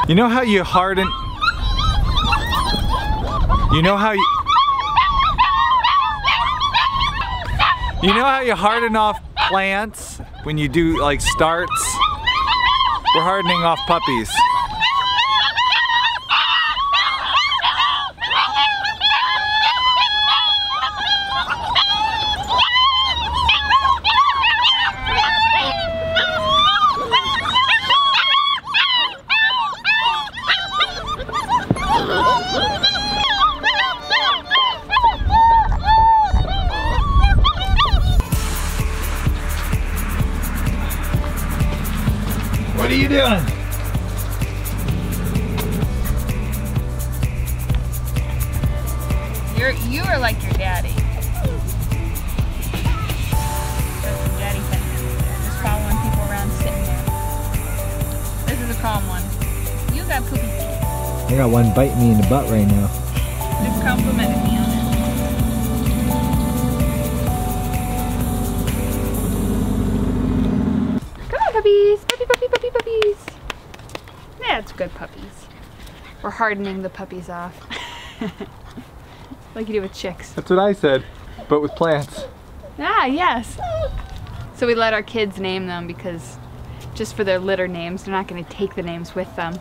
You know how you harden... You know how you harden off plants when you do like starts? We're hardening off puppies. What are you doing? You are like your daddy. That's some daddy thing. Just following people around sitting there. This is a calm one. You got poopy feet. I got one biting me in the butt right now. Just complimented me on it. Come on, puppies! Puppies! Yeah, it's good puppies. We're hardening the puppies off. Like you do with chicks. That's what I said, but with plants. Ah, yes. So we let our kids name them because just for their litter names, they're not going to take the names with them.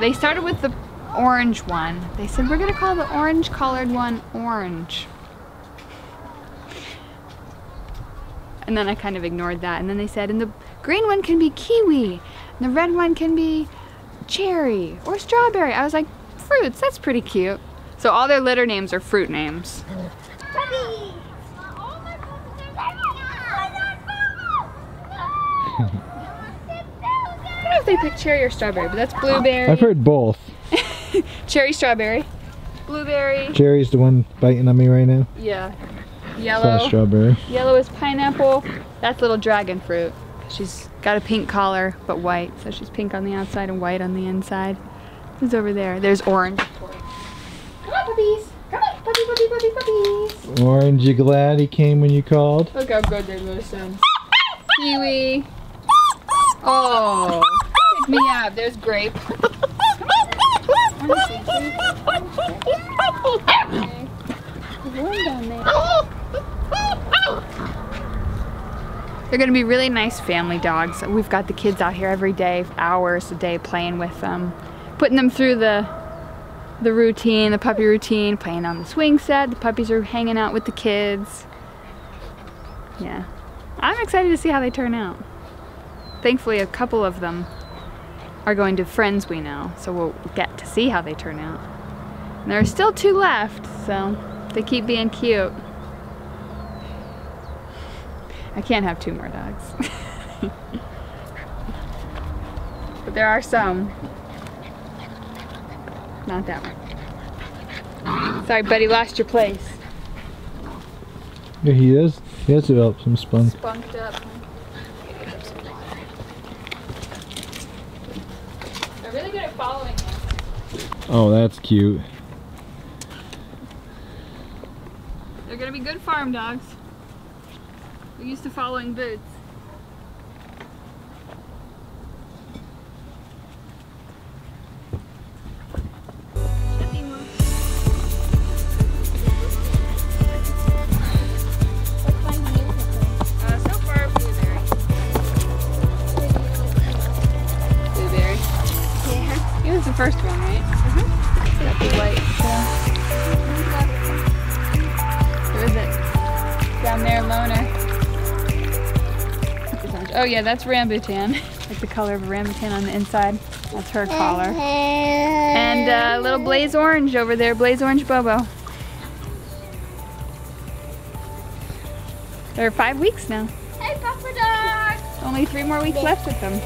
They started with the orange one. They said, we're going to call the orange colored one Orange. And then I kind of ignored that. And then they said, and the green one can be Kiwi. And the red one can be Cherry or Strawberry. I was like, fruits, that's pretty cute. So all their litter names are fruit names. Puppies! I don't know if they picked cherry or strawberry, but that's blueberry. I've heard both. Cherry, strawberry. Blueberry. Cherry's the one biting on me right now. Yeah. Yellow. Strawberry. Yellow is pineapple. That's little dragon fruit. She's got a pink collar, but white. So she's pink on the outside and white on the inside. Who's over there? There's orange. Come on, puppies. Come on, puppies. Orange, you glad he came when you called? Look how good they listen. Kiwi. Oh, pick me up. There's grape. They're going to be really nice family dogs. We've got the kids out here every day, hours a day, playing with them, putting them through the routine, the puppy routine, playing on the swing set. The puppies are hanging out with the kids. Yeah, I'm excited to see how they turn out. Thankfully, a couple of them are going to friends we know, so we'll get to see how they turn out. And there are still 2 left, so they keep being cute. I can't have 2 more dogs. But there are some. Not that one. Sorry, buddy, lost your place. Yeah, he is. He has developed some spunk. Spunked up. They're really good at following you. Oh, that's cute. They're gonna be good farm dogs. They're used to following boots. So far, blueberry. Blueberry. Yeah. He was the first one, right? Mm-hmm. Got the white. Who is it? Down there, Loner. Oh yeah, that's rambutan. Like the color of a rambutan on the inside. That's her collar. And little Blaze Orange over there, Blaze Orange Bobo. They're 5 weeks now. Hey, Papa Dog! Only 3 more weeks left with them.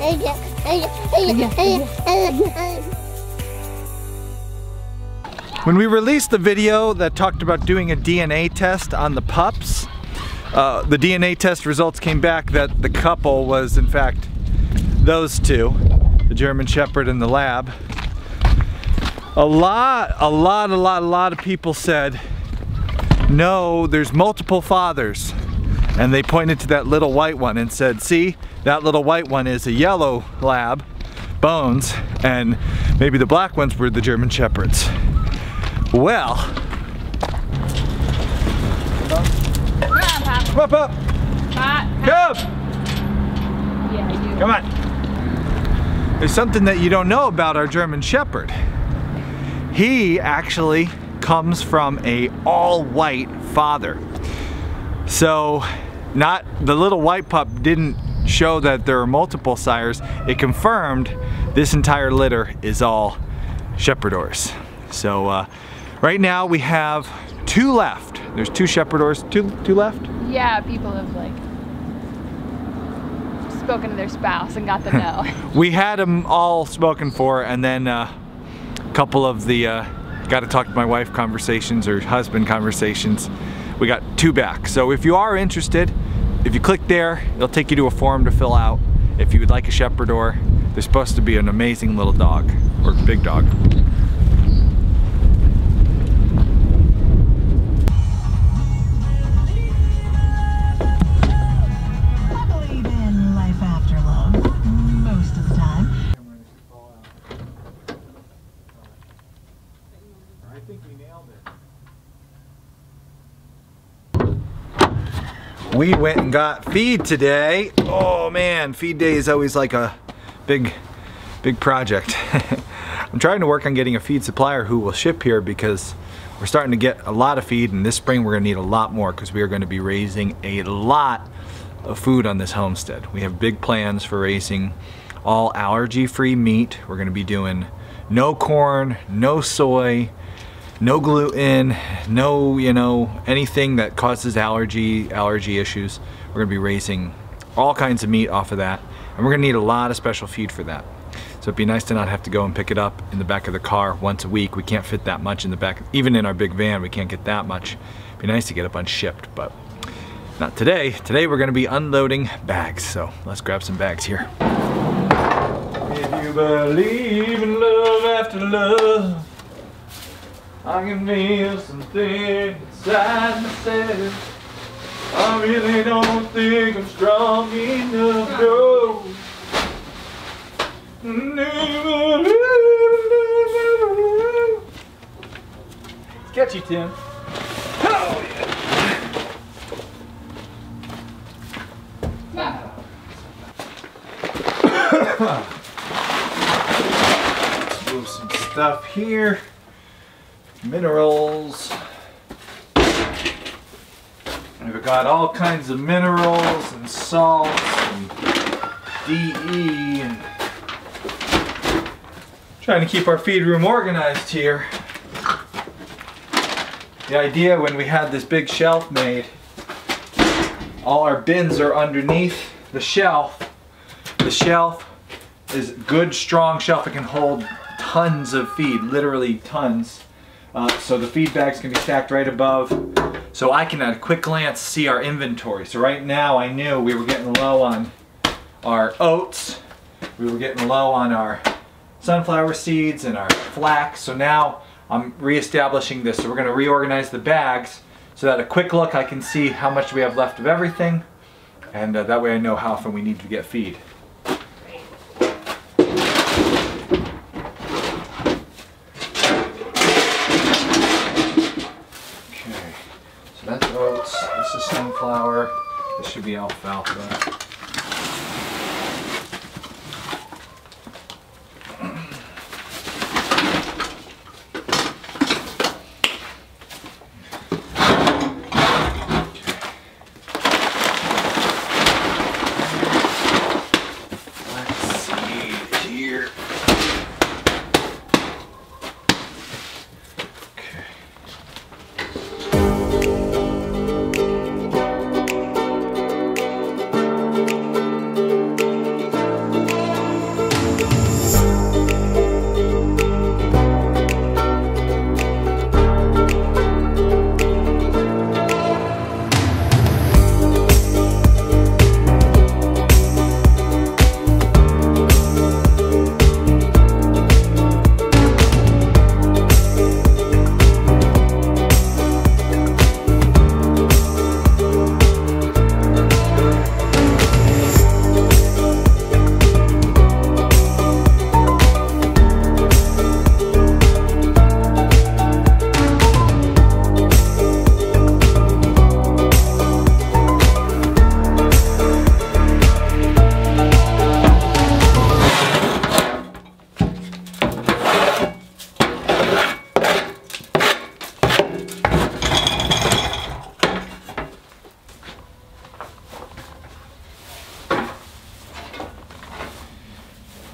When we released the video that talked about doing a DNA test on the pups, the DNA test results came back that the couple was in fact those 2, the German Shepherd and the Lab. A lot of people said, no, there's multiple fathers. And they pointed to that little white one and said, see, that little white one is a yellow lab, Bones, and maybe the black ones were the German Shepherds. Well, come on, Pop. Come! Yeah, I do. Come on. There's something that you don't know about our German Shepherd. He actually comes from a all-white father. So, not the little white pup didn't show that there are multiple sires. It confirmed this entire litter is all Shepherdors. So, right now we have 2 left. There's 2 Shepherdors. Two left? Yeah, people have like spoken to their spouse and got the no. We had them all spoken for, and then a couple of the got to talk to my wife conversations or husband conversations. We got 2 back. So if you are interested, if you click there, it'll take you to a form to fill out. If you would like a Shepherdor, they're supposed to be an amazing little dog, or big dog. We went and got feed today. Oh man, feed day is always like a big project. I'm trying to work on getting a feed supplier who will ship here because we're starting to get a lot of feed, and this spring we're gonna need a lot more because we are gonna be raising a lot of food on this homestead. We have big plans for raising all allergy-free meat. We're gonna be doing no corn, no soy, no gluten, no, you know, anything that causes allergy issues. We're gonna be raising all kinds of meat off of that, and we're gonna need a lot of special feed for that. So it'd be nice to not have to go and pick it up in the back of the car once a week. We can't fit that much in the back, even in our big van, we can't get that much. It'd be nice to get a bunch shipped, but not today. Today we're gonna be unloading bags, so let's grab some bags here. If you believe in love after love, I can feel something inside myself. I really don't think I'm strong enough, no. It's catchy, Tim. Oh, yeah. Let's move some stuff here. Minerals. We've got all kinds of minerals and salts and DE, and trying to keep our feed room organized here. The idea when we had this big shelf made, all our bins are underneath the shelf. The shelf is a good, strong shelf. It can hold tons of feed, literally tons. So the feed bags can be stacked right above, so I can at a quick glance see our inventory. So right now I knew we were getting low on our oats, we were getting low on our sunflower seeds and our flax, so now I'm re-establishing this. So we're going to reorganize the bags so that at a quick look I can see how much we have left of everything, and that way I know how often we need to get feed. That's oats, this is sunflower, this should be alfalfa. Let's see here.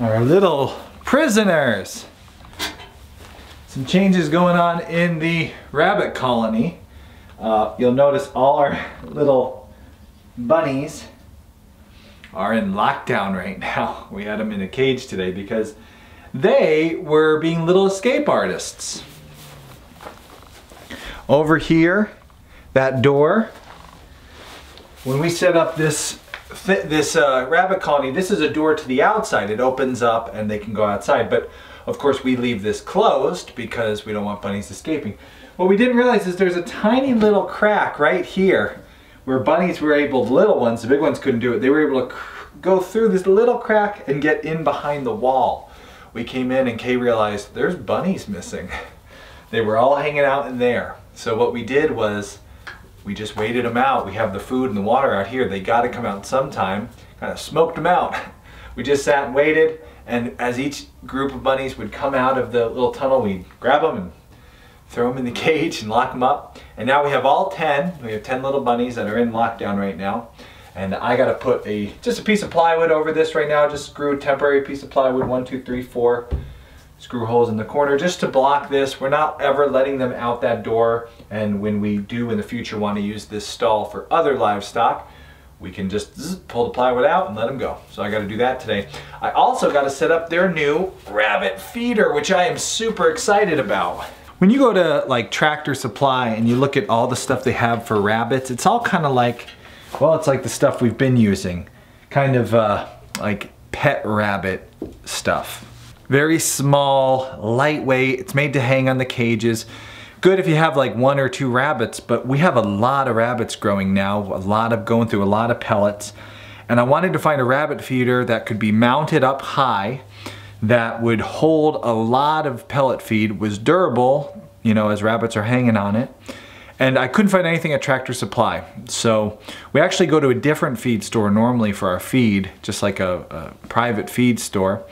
Our little prisoners. Some changes going on in the rabbit colony. You'll notice all our little bunnies are in lockdown right now. We had them in a cage today because they were being little escape artists. Over here, that door, when we set up this rabbit colony, this is a door to the outside. It opens up and they can go outside, but of course we leave this closed because we don't want bunnies escaping. What we didn't realize is there's a tiny little crack right here where bunnies were able, the little ones, the big ones couldn't do it, they were able to go through this little crack and get in behind the wall. We came in and Kay realized there's bunnies missing. They were all hanging out in there. So what we did was we just waited them out. We have the food and the water out here. They got to come out sometime. Kind of smoked them out. We just sat and waited, and as each group of bunnies would come out of the little tunnel, we'd grab them and throw them in the cage and lock them up. And now we have all 10. We have 10 little bunnies that are in lockdown right now. And I got to put just a piece of plywood over this right now. Just screw a temporary piece of plywood, 1, 2, 3, 4. Screw holes in the corner just to block this. We're not ever letting them out that door, and when we do in the future want to use this stall for other livestock, we can just pull the plywood out and let them go. So I got to do that today. I also got to set up their new rabbit feeder, which I am super excited about. When you go to like Tractor Supply and you look at all the stuff they have for rabbits, it's all kind of like, well, it's like the stuff we've been using, kind of like pet rabbit stuff. Very small, lightweight, it's made to hang on the cages. Good if you have like 1 or 2 rabbits, but we have a lot of rabbits growing now, going through a lot of pellets. And I wanted to find a rabbit feeder that could be mounted up high, that would hold a lot of pellet feed, was durable, you know, as rabbits are hanging on it. And I couldn't find anything at Tractor Supply. So we actually go to a different feed store normally for our feed, just like a private feed store.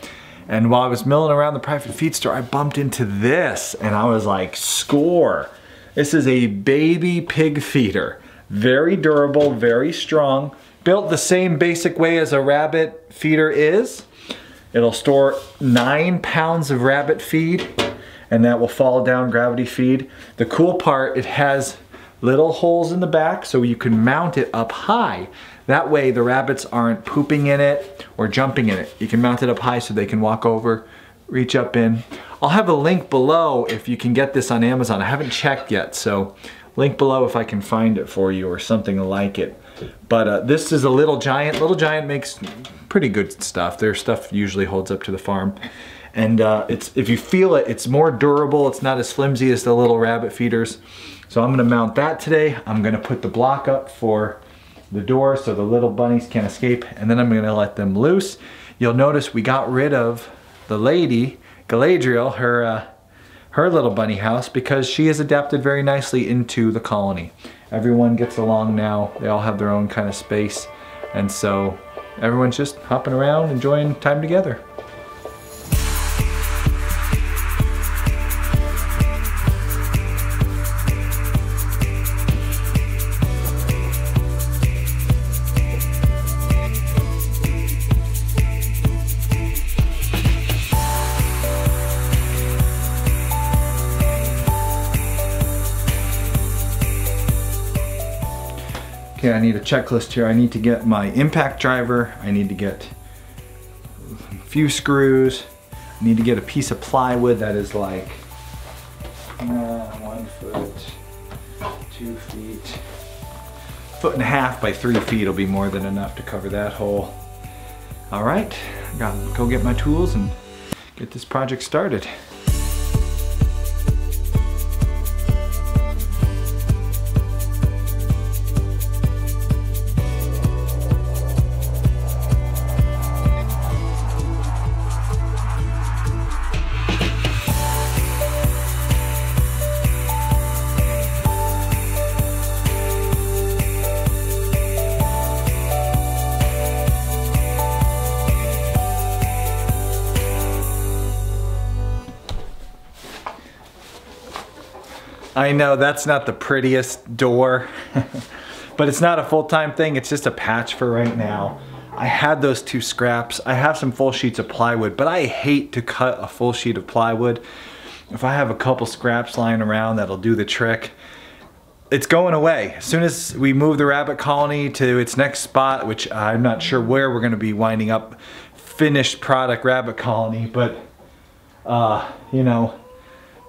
And while I was milling around the private feed store, I bumped into this and I was like, score. This is a baby pig feeder. Very durable, very strong. Built the same basic way as a rabbit feeder is. It'll store 9 pounds of rabbit feed, and that will fall down, gravity feed. The cool part, it has little holes in the back so you can mount it up high. That way the rabbits aren't pooping in it or jumping in it. You can mount it up high so they can walk over, reach up in. I'll have a link below if you can get this on Amazon. I haven't checked yet, so link below if I can find it for you or something like it. But this is a Little Giant. Little Giant makes pretty good stuff. Their stuff usually holds up to the farm. And if you feel it, it's more durable. It's not as flimsy as the little rabbit feeders. So I'm gonna mount that today. I'm gonna put the block up for the door so the little bunnies can't escape, and then I'm gonna let them loose. You'll notice we got rid of the lady, Galadriel, her little bunny house, because she has adapted very nicely into the colony. Everyone gets along now. They all have their own kind of space, and so everyone's just hopping around, enjoying time together. Okay, I need a checklist here. I need to get my impact driver. I need to get a few screws. I need to get a piece of plywood that is like 1 foot, 2 feet, 1.5 feet by 3 feet will be more than enough to cover that hole. All right, I gotta go get my tools and get this project started. I know that's not the prettiest door, but it's not a full-time thing. It's just a patch for right now. I had those 2 scraps. I have some full sheets of plywood, but I hate to cut a full sheet of plywood. If I have a couple scraps lying around, that'll do the trick. It's going away. As soon as we move the rabbit colony to its next spot, which I'm not sure where we're gonna be winding up finished product rabbit colony, but you know,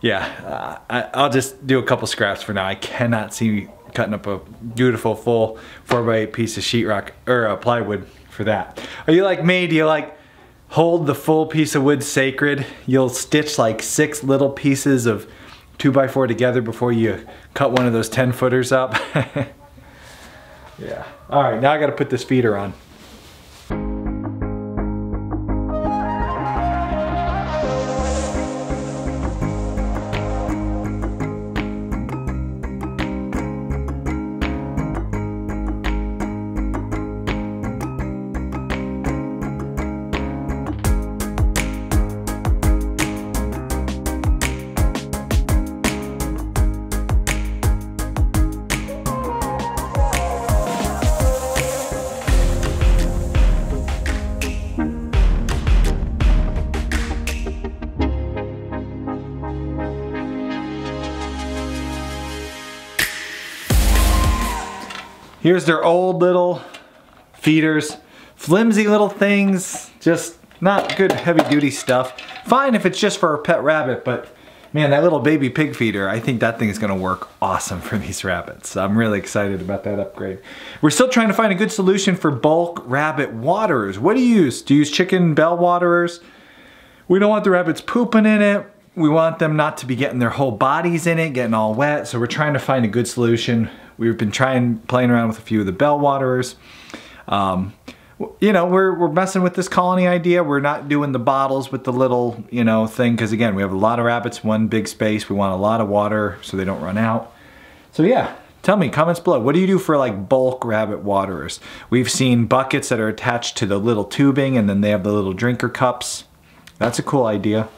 yeah, I'll just do a couple scraps for now. I cannot see cutting up a beautiful full 4x8 piece of sheetrock or plywood for that. Are you like me? Do you like hold the full piece of wood sacred? You'll stitch like 6 little pieces of 2x4 together before you cut one of those 10-footers up. Yeah. All right, now I got to put this feeder on. Here's their old little feeders. Flimsy little things, just not good heavy duty stuff. Fine if it's just for a pet rabbit, but man, that little baby pig feeder, I think that thing is gonna work awesome for these rabbits. I'm really excited about that upgrade. We're still trying to find a good solution for bulk rabbit waterers. What do you use? Do you use chicken bell waterers? We don't want the rabbits pooping in it. We want them not to be getting their whole bodies in it, getting all wet. So we're trying to find a good solution. We've been playing around with a few of the bell waterers. You know, we're messing with this colony idea. We're not doing the bottles with the little, you know, thing. Because again, we have a lot of rabbits, one big space. We want a lot of water so they don't run out. So yeah, tell me, comments below. What do you do for like bulk rabbit waterers? We've seen buckets that are attached to the little tubing and then they have the little drinker cups. That's a cool idea.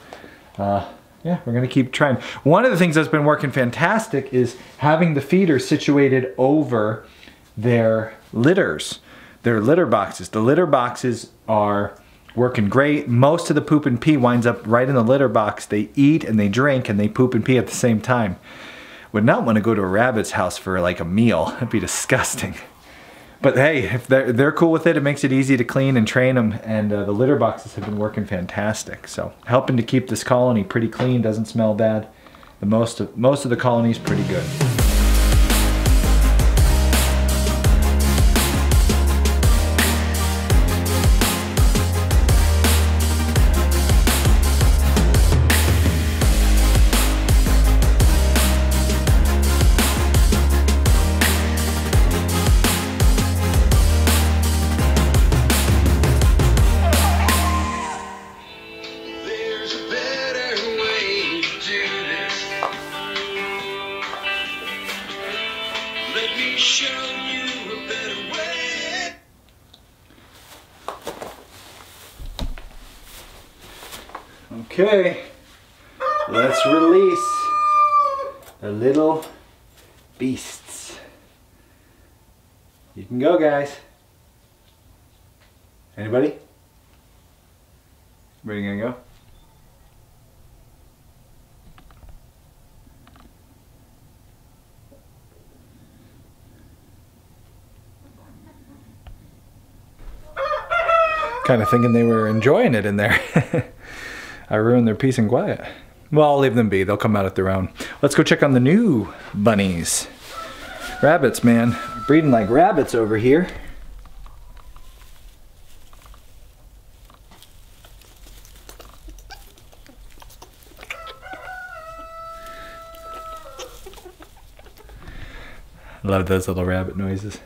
Yeah, we're gonna keep trying. One of the things that's been working fantastic is having the feeders situated over their litters, their litter boxes. The litter boxes are working great. Most of the poop and pee winds up right in the litter box. They eat and they drink and they poop and pee at the same time. Would not want to go to a rabbit's house for like a meal. That'd be disgusting. But hey, if they're cool with it, it makes it easy to clean and train them, and the litter boxes have been working fantastic. So helping to keep this colony pretty clean, doesn't smell bad. Most of the colony is pretty good. Okay, let's release the little beasts. You can go, guys. Anybody? Everybody gonna go? Kind of thinking they were enjoying it in there. I ruined their peace and quiet. Well, I'll leave them be. They'll come out at their own. Let's go check on the new bunnies. Rabbits, man. Breeding like rabbits over here. Love those little rabbit noises.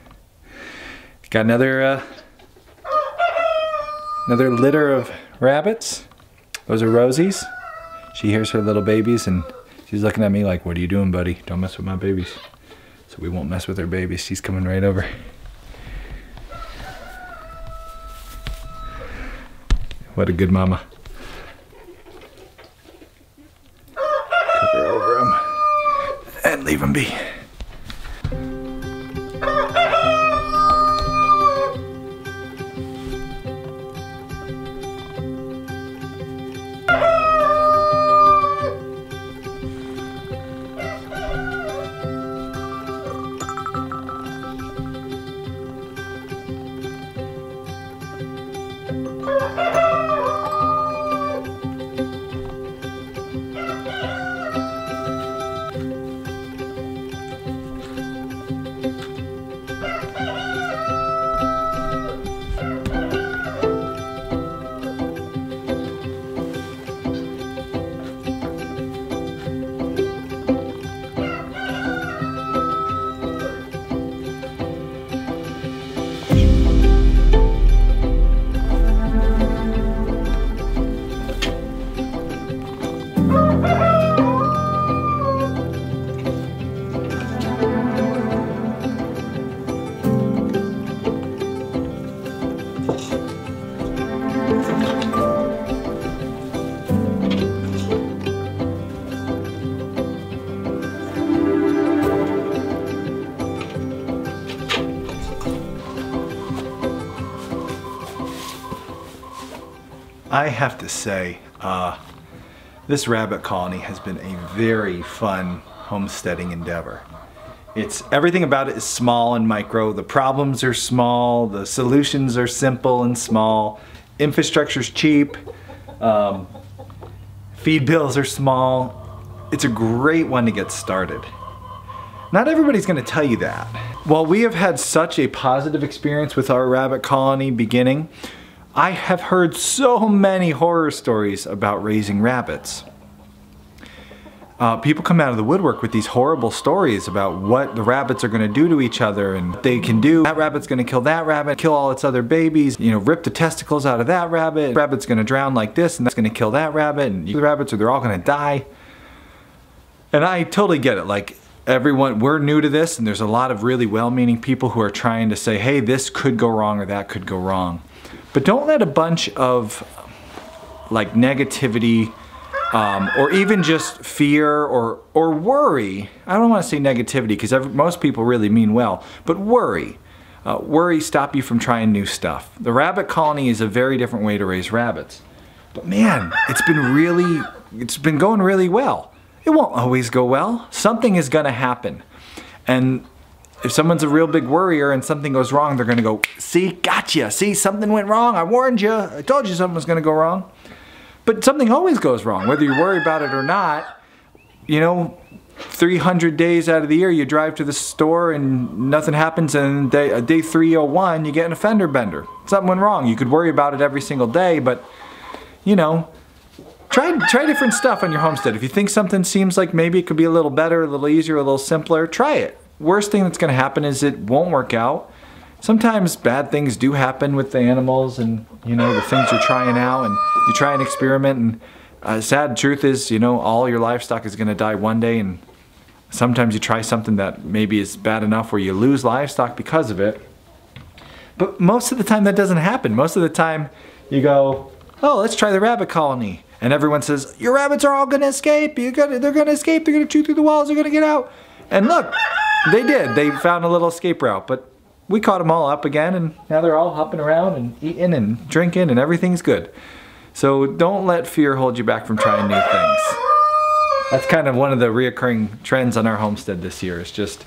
Got another litter of rabbits. Those are Rosie's. She hears her little babies and she's looking at me like, what are you doing, buddy? Don't mess with my babies. So we won't mess with her babies. She's coming right over. What a good mama. Cover over him and leave him be. I have to say, this rabbit colony has been a very fun homesteading endeavor. Everything about it is small and micro. The problems are small, the solutions are simple and small, infrastructure's cheap, feed bills are small. It's a great one to get started. Not everybody's going to tell you that. While we have had such a positive experience with our rabbit colony beginning, I have heard so many horror stories about raising rabbits. People come out of the woodwork with these horrible stories about what the rabbits are going to do to each other and they can do. That rabbit's going to kill that rabbit, kill all its other babies, you know, rip the testicles out of that rabbit. The rabbit's going to drown like this and that's going to kill that rabbit and the rabbits, or they're all going to die. And I totally get it. Like, everyone, we're new to this and there's a lot of really well-meaning people who are trying to say, hey, this could go wrong or that could go wrong. But don't let a bunch of like negativity or even just fear or worry, I don't want to say negativity because most people really mean well, but worry stop you from trying new stuff. The rabbit colony is a very different way to raise rabbits. But man, it's been going really well. It won't always go well. Something is going to happen. And if someone's a real big worrier and something goes wrong, they're going to go, see, gotcha, see, something went wrong, I warned you, I told you something was going to go wrong. But something always goes wrong, whether you worry about it or not. You know, 300 days out of the year you drive to the store and nothing happens, and day 301 you get an a fender bender. Something went wrong. You could worry about it every single day, but you know, try different stuff on your homestead. If you think something seems like maybe it could be a little better, a little easier, a little simpler, try it. Worst thing that's going to happen is it won't work out. Sometimes bad things do happen with the animals and, you know, the things you're trying out, and you try an experiment, and sad truth is, you know, all your livestock is going to die one day, and sometimes you try something that maybe is bad enough where you lose livestock because of it. But most of the time that doesn't happen. Most of the time you go, oh, let's try the rabbit colony. And everyone says, your rabbits are all going to escape. They're going to escape. They're going to chew through the walls. They're going to get out. And look, they did. They found a little escape route. But we caught them all up again, and now they're all hopping around and eating and drinking, and everything's good. So don't let fear hold you back from trying new things. That's kind of one of the reoccurring trends on our homestead this year. It's just,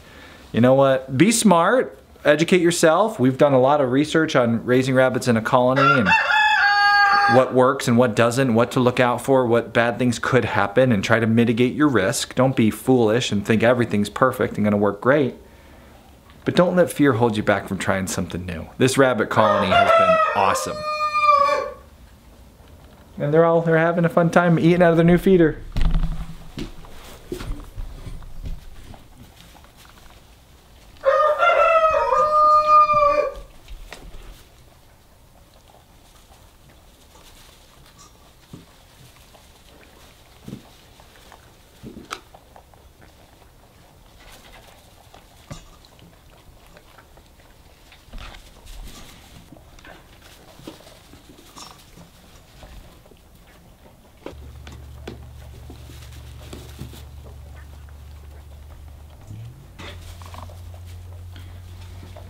you know what? Be smart. Educate yourself. We've done a lot of research on raising rabbits in a colony and what works and what doesn't, what to look out for, what bad things could happen, and try to mitigate your risk. Don't be foolish and think everything's perfect and going to work great. But don't let fear hold you back from trying something new. This rabbit colony has been awesome. And they're having a fun time eating out of their new feeder.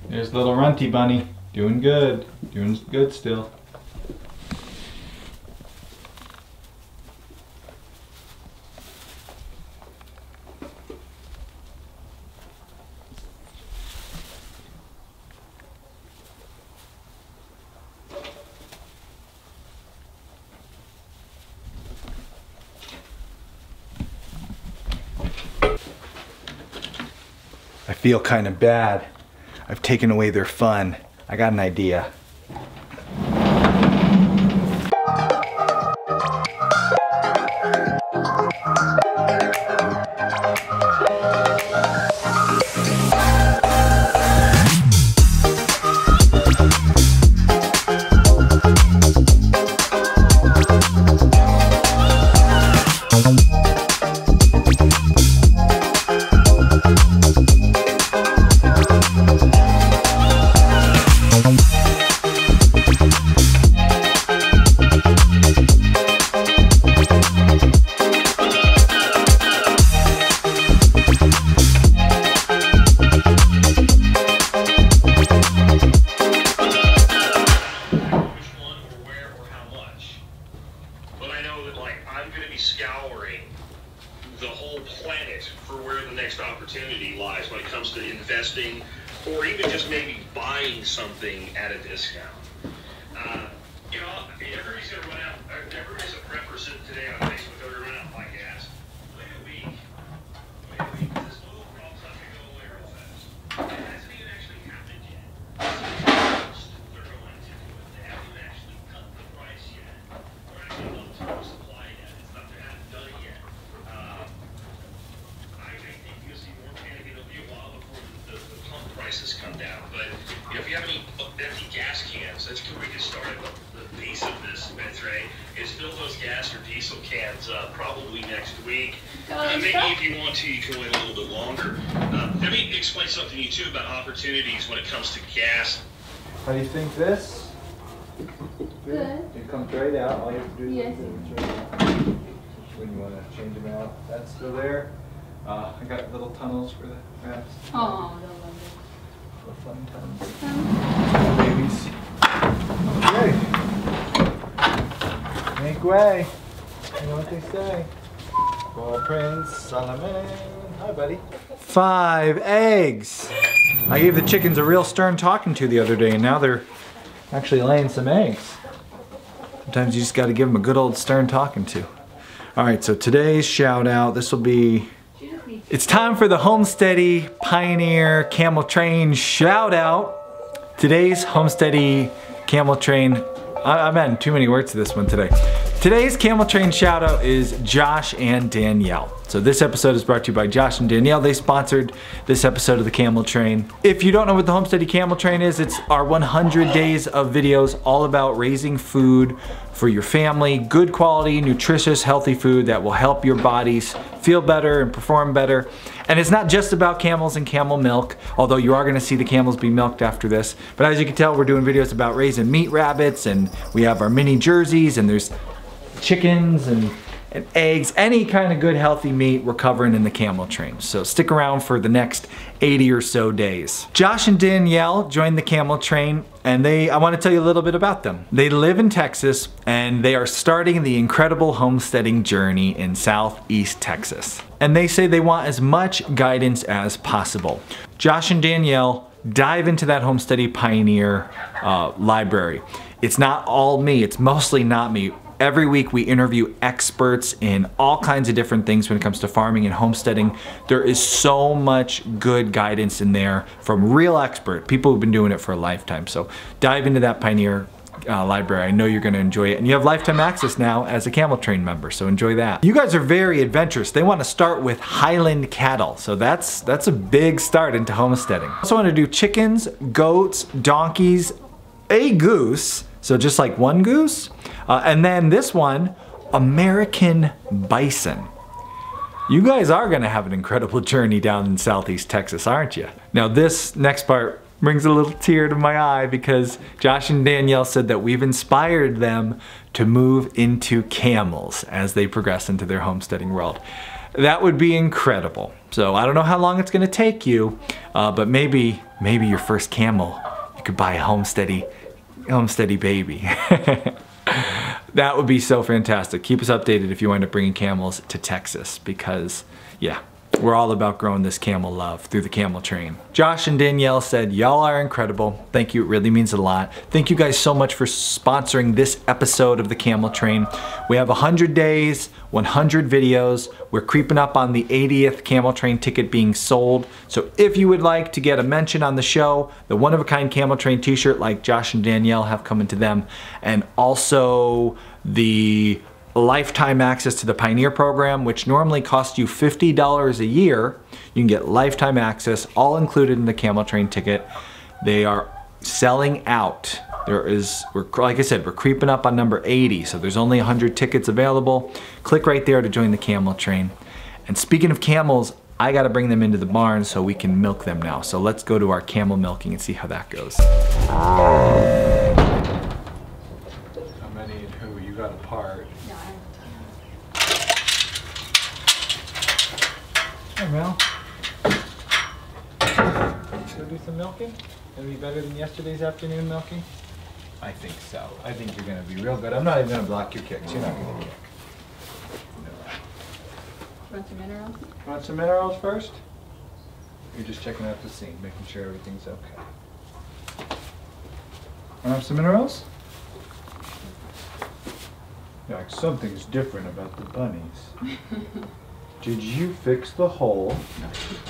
There's little runty bunny, doing good still. I feel kind of bad. I've taken away their fun. I got an idea. getting something at a discount. You know, everybody's gonna run out. Everybody's a prepper sitting today on Facebook. They're gonna run out by gas. Wait a week. This little problem's not gonna go away real fast. It hasn't even actually happened yet. They're going to do it. They haven't actually cut the price yet. Or actually not total supply yet. It's not, they haven't done it yet. I think you'll see more panic. It'll be a while before the pump prices come down. But you know, if you have any empty gas cans, that's good. We can start at the base of this tray. Is fill those gas or diesel cans probably next week. Maybe if you want to, you can wait a little bit longer. Let me explain something to you too about opportunities when it comes to gas. How do you think this? Good. It comes right out. All you have to do is right out. When you want to change them out, that's still there. I got little tunnels for the rats. Oh, they'll love Little fun tunnels. Babies. Okay. Make way. You know what they say. For Prince Solomon. Hi, buddy. 5 eggs. I gave the chickens a real stern talking to the other day, and now they're actually laying some eggs. Sometimes you just got to give them a good old stern talking to. All right, so today's shout out, this will be, it's time for the Homesteady Pioneer Camel Train shout out. Today's Homesteady Camel Train, I'm adding too many words to this one today. Today's Camel Train shout out is Josh and Danielle. So this episode is brought to you by Josh and Danielle. They sponsored this episode of the Camel Train. If you don't know what the Homesteady Camel Train is, it's our 100 days of videos all about raising food for your family. Good quality, nutritious, healthy food that will help your bodies feel better and perform better. And it's not just about camels and camel milk, although you are gonna see the camels be milked after this. But as you can tell, we're doing videos about raising meat rabbits, and we have our mini jerseys, and there's chickens and eggs, any kind of good healthy meat we're covering in the Camel Train. So stick around for the next 80 or so days. Josh and Danielle joined the Camel Train, and I want to tell you a little bit about them. They live in Texas, and they are starting the incredible homesteading journey in Southeast Texas. And they say they want as much guidance as possible. Josh and Danielle dive into that Homesteady Pioneer library. It's not all me, it's mostly not me. Every week we interview experts in all kinds of different things when it comes to farming and homesteading. There is so much good guidance in there from real expert, people who've been doing it for a lifetime. So dive into that Pioneer library. I know you're gonna enjoy it. And you have lifetime access now as a Camel Train member, so enjoy that. You guys are very adventurous. They wanna start with Highland cattle. So that's a big start into homesteading. I also wanna do chickens, goats, donkeys, a goose, so just like one goose, and then this one, American bison. You guys are gonna have an incredible journey down in Southeast Texas, aren't you? Now this next part brings a little tear to my eye because Josh and Danielle said that we've inspired them to move into camels as they progress into their homesteading world. That would be incredible. So I don't know how long it's gonna take you, but maybe your first camel, you could buy a Homesteady baby. That would be so fantastic. Keep us updated if you wind up bringing camels to Texas, because yeah, we're all about growing this camel love through the Camel Train. Josh and Danielle said, y'all are incredible. Thank you, it really means a lot. Thank you guys so much for sponsoring this episode of the Camel Train. We have 100 days, 100 videos. We're creeping up on the 80th Camel Train ticket being sold. So if you would like to get a mention on the show, the one-of-a-kind Camel Train t-shirt like Josh and Danielle have coming to them, and also the lifetime access to the Pioneer program, which normally costs you $50 a year. You can get lifetime access, all included in the Camel Train ticket. They are selling out. Like I said, we're creeping up on number 80, so there's only 100 tickets available. Click right there to join the Camel Train. And speaking of camels, I gotta bring them into the barn so we can milk them now. So let's go to our camel milking and see how that goes. How many and who? You got a part. Hey Mel. Let's go do some milking? Gonna be better than yesterday's afternoon milking? I think so. I think you're gonna be real good. I'm not even gonna block your kicks. You're not gonna kick. No. Want some minerals? Want some minerals first? You're just checking out the scene, making sure everything's okay. Want to have some minerals? Yeah, like something's different about the bunnies. Did you fix the hole?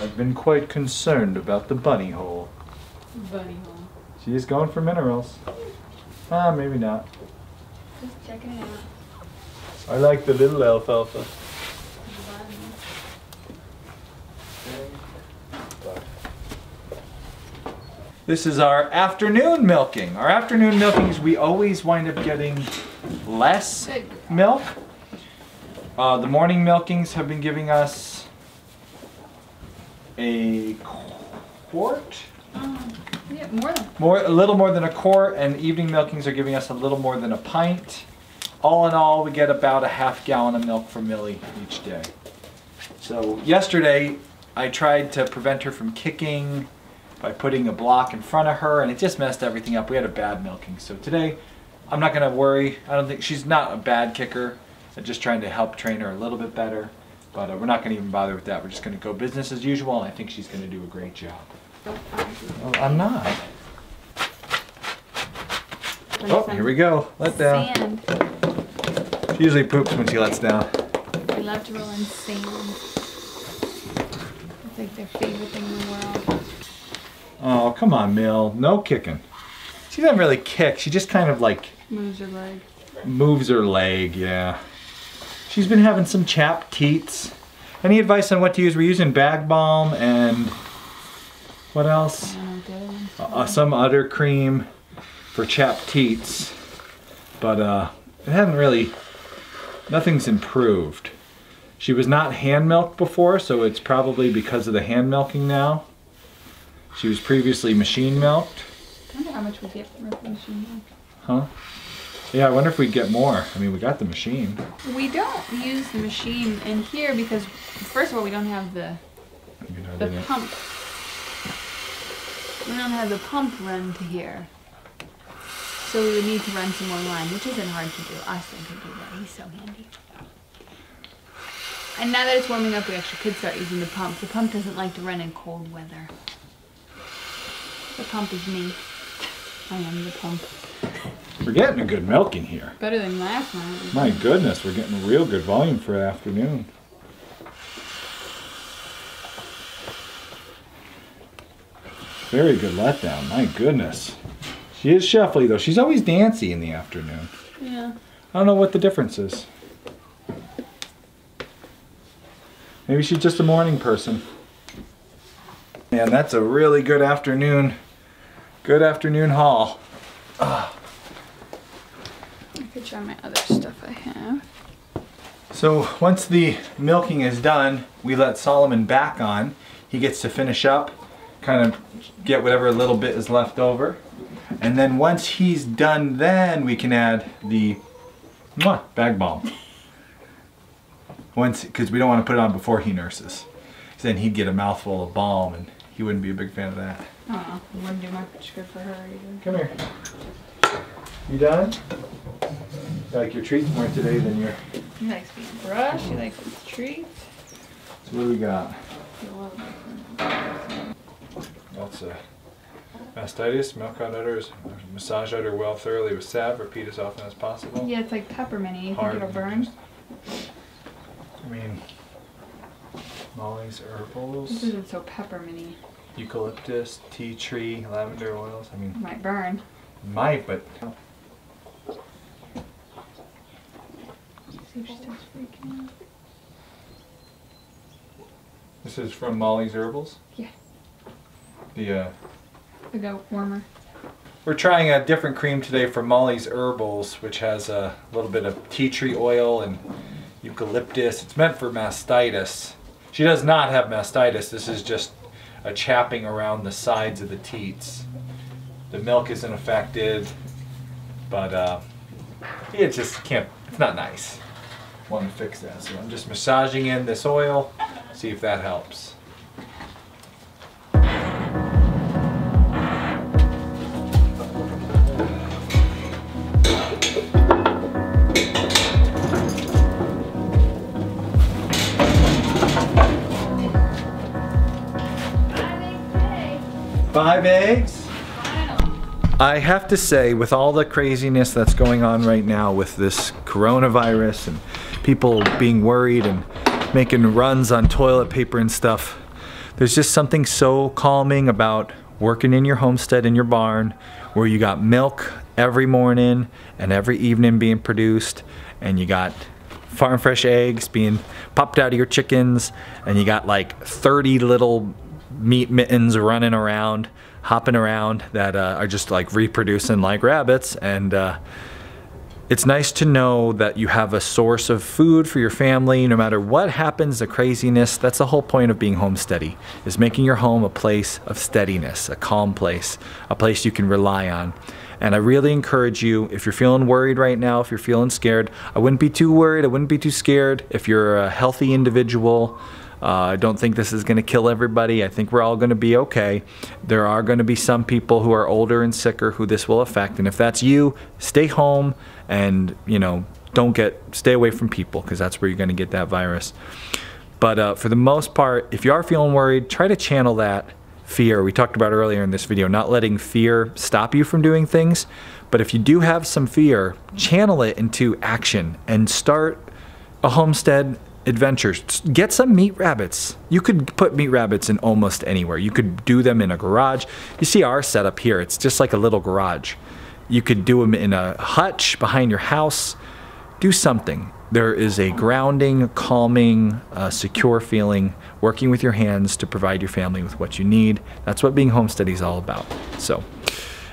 I've been quite concerned about the bunny hole. Bunny hole. She's going for minerals. Ah, maybe not. Just checking it out. I like the little alfalfa. This is our afternoon milking. Our afternoon milkings, we always wind up getting less milk. The morning milkings have been giving us a quart? Yeah, a little more than a quart, and evening milkings are giving us a little more than a pint. All in all, we get about a half gallon of milk from Millie each day. So yesterday, I tried to prevent her from kicking by putting a block in front of her, and it just messed everything up. We had a bad milking. So today, I'm not gonna worry. I don't think, she's not a bad kicker. I'm just trying to help train her a little bit better, but we're not gonna even bother with that. We're just gonna go business as usual, and I think she's gonna do a great job. Well, I'm not. Oh, here we go. Let down. Sand. She usually poops when she lets down. They love to roll in sand. It's like their favorite thing in the world. Oh, come on, Mill. No kicking. She doesn't really kick. She just kind of like Moves her leg. moves her leg, yeah. She's been having some chapped teats. Any advice on what to use? We're using bag balm and what else? Some udder cream for chapped teats. But it hadn't really, nothing's improved. She was not hand milked before, so it's probably because of the hand milking now. She was previously machine milked. I wonder how much we get from the machine milk. Huh? Yeah, I wonder if we'd get more. I mean, we got the machine. We don't use the machine in here because, first of all, we don't have the pump. We don't have the pump run to here. So we would need to run some more line, which isn't hard to do. Austin could do that. He's so handy. And now that it's warming up, we actually could start using the pump. The pump doesn't like to run in cold weather. The pump is me. I am the pump. We're getting a good milk in here. Better than last night. My goodness, we're getting a real good volume for afternoon. Very good letdown, my goodness. She is shuffly though. She's always dancy in the afternoon. Yeah. I don't know what the difference is. Maybe she's just a morning person. Man, that's a really good afternoon haul. I could try my other stuff I have. So once the milking is done, we let Solomon back on. He gets to finish up, kind of get whatever little bit is left over. And then once he's done, then we can add the bag balm. Because we don't want to put it on before he nurses. So then he'd get a mouthful of balm and he wouldn't be a big fan of that. Oh, it wouldn't do much good for her either. Come here. You done? You like your treats more today than your... He likes being brushed, he likes his treats. So what do we got? That's mastitis, milk out udders, massage udder well thoroughly with salve, repeat as often as possible. Yeah, it's like peppermint. You Hard think it'll burn? I mean, Molly's herbals. This isn't so pepperminty. Eucalyptus, tea tree, lavender oils. I mean, Might burn. might, but See if she starts freaking out. this is from Molly's Herbals. Yeah. The goat warmer. We're trying a different cream today from Molly's Herbals, which has a little bit of tea tree oil and eucalyptus. It's meant for mastitis. She does not have mastitis. This is just a chapping around the sides of the teats. The milk isn't affected, but it just can't, it's not nice. Want to fix that, so I'm just massaging in this oil, see if that helps. Five eggs? I have to say, with all the craziness that's going on right now with this coronavirus and people being worried and making runs on toilet paper and stuff, there's just something so calming about working in your homestead, in your barn, where you got milk every morning and every evening being produced, and you got farm fresh eggs being popped out of your chickens, and you got like 30 little meat mittens running around, hopping around, that are just like reproducing like rabbits. And it's nice to know that you have a source of food for your family no matter what happens, the craziness. That's the whole point of being homesteady, is making your home a place of steadiness, a calm place, a place you can rely on. And I really encourage you, if you're feeling worried right now, if you're feeling scared, I wouldn't be too worried, I wouldn't be too scared. If you're a healthy individual, I don't think this is going to kill everybody. I think we're all going to be okay. There are going to be some people who are older and sicker who this will affect. And if that's you, stay home and, you know, stay away from people, because that's where you're going to get that virus. But for the most part, if you are feeling worried, try to channel that fear we talked about earlier in this video, not letting fear stop you from doing things. But if you do have some fear, channel it into action and start a homestead adventure. Get some meat rabbits. You could put meat rabbits in almost anywhere. You could do them in a garage. You see our setup here, it's just like a little garage. You could do them in a hutch behind your house. Do something. There is a grounding, calming, secure feeling working with your hands to provide your family with what you need. That's what being homesteady is all about. So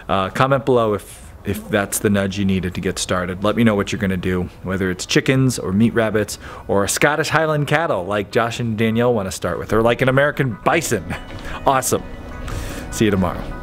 comment below if that's the nudge you needed to get started. Let me know what you're going to do, whether it's chickens or meat rabbits or Scottish Highland cattle like Josh and Danielle want to start with, or like an American bison. Awesome. See you tomorrow.